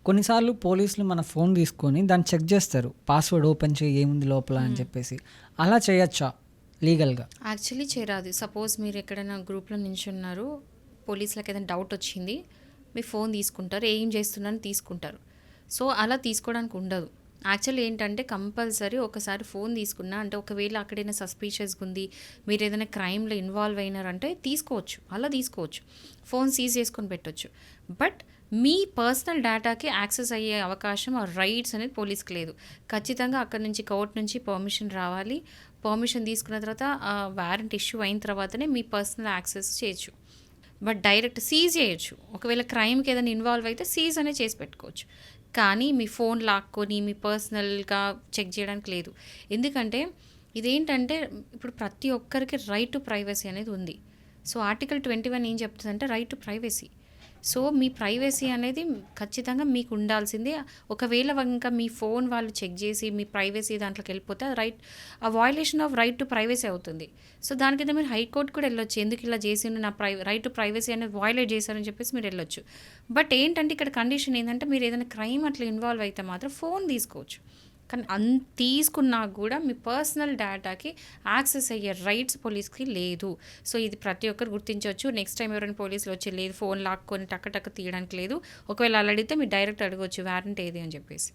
కొన్నిసార్లు పోలీసులు మన ఫోన్ తీసుకొని దాన్ని చెక్ చేస్తారు. పాస్వర్డ్ ఓపెన్ చేయి ఏముంది లోపల అని చెప్పేసి. అలా చేయొచ్చా లీగల్‌గా? యాక్చువల్లీ చేయరాదు. సపోజ్ మీరు ఎక్కడైనా గ్రూప్‌లో నించున్నారు, పోలీసులకి ఏదైనా డౌట్ వచ్చింది, మీ ఫోన్ తీసుకుంటారు, ఏం చేస్తున్నారని తీసుకుంటారు. సో అలా తీసుకోవడానికి ఉండదు. యాక్చువల్లీ ఏంటంటే కంపల్సరీ ఒకసారి ఫోన్ తీసుకున్నా అంటే ఒకవేళ అక్కడైనా సస్పీషియస్గా ఉంది, మీరు ఏదైనా క్రైమ్లో ఇన్వాల్వ్ అయినారంటే తీసుకోవచ్చు, అలా తీసుకోవచ్చు, ఫోన్ సీజ్ చేసుకొని పెట్టొచ్చు. బట్ మీ పర్సనల్ డేటాకి యాక్సెస్ అయ్యే అవకాశం ఆ రైట్స్ అనేది పోలీస్కి లేదు. ఖచ్చితంగా అక్కడ నుంచి కోర్ట్ నుంచి పర్మిషన్ రావాలి. పర్మిషన్ తీసుకున్న తర్వాత వారెంట్ ఇష్యూ అయిన తర్వాతనే మీ పర్సనల్ యాక్సెస్ చేయొచ్చు. బట్ డైరెక్ట్ సీజ్ చేయొచ్చు. ఒకవేళ క్రైమ్కి ఏదైనా ఇన్వాల్వ్ అయితే సీజ్ అనేది చేసి పెట్టుకోవచ్చు. కానీ మీ ఫోన్ లాక్కొని మీ పర్సనల్గా చెక్ చేయడానికి లేదు. ఎందుకంటే ఇదేంటంటే ఇప్పుడు ప్రతి ఒక్కరికి రైట్ టు ప్రైవసీ అనేది ఉంది. సో ఆర్టికల్ 21 ఏం చెప్తుందంటే right to privacy. So me privacy అనేది ఖచ్చితంగా మీకు ఉండాల్సిందే. ఒకవేళ ఇంకా మీ ఫోన్ వాళ్ళు చెక్ చేసి మీ ప్రైవసీ దాంట్లోకి వెళ్ళిపోతే ఆ violation of right to privacy అవుతుంది. సో దాని కింద మీరు హైకోర్టు కూడా వెళ్ళొచ్చు. ఎందుకు ఇలా చేసిండు, నా రైట్ టు ప్రైవసీ అనేది వయలేట్ చేశారని చెప్పేసి మీరు వెళ్ళొచ్చు. బట్ ఏంటంటే ఇక్కడ కండిషన్ ఏంటంటే మీరు ఏదైనా క్రైమ్ అట్లా ఇన్వాల్వ్ అయితే మాత్రం ఫోన్ తీసుకోవచ్చు. కానీ తీసుకున్నా కూడా మీ పర్సనల్ డేటాకి యాక్సెస్ అయ్యే రైట్స్ పోలీస్కి లేదు. సో ఇది ప్రతి ఒక్కరు గుర్తించవచ్చు. నెక్స్ట్ టైం ఎవరైనా పోలీసులు వచ్చి లేదు ఫోన్ లాక్కొని టక్క టక్క తీయడానికి లేదు. ఒకవేళ అలా అడిగితే మీరు డైరెక్ట్ అడగవచ్చు వారెంట్ ఏది అని చెప్పేసి.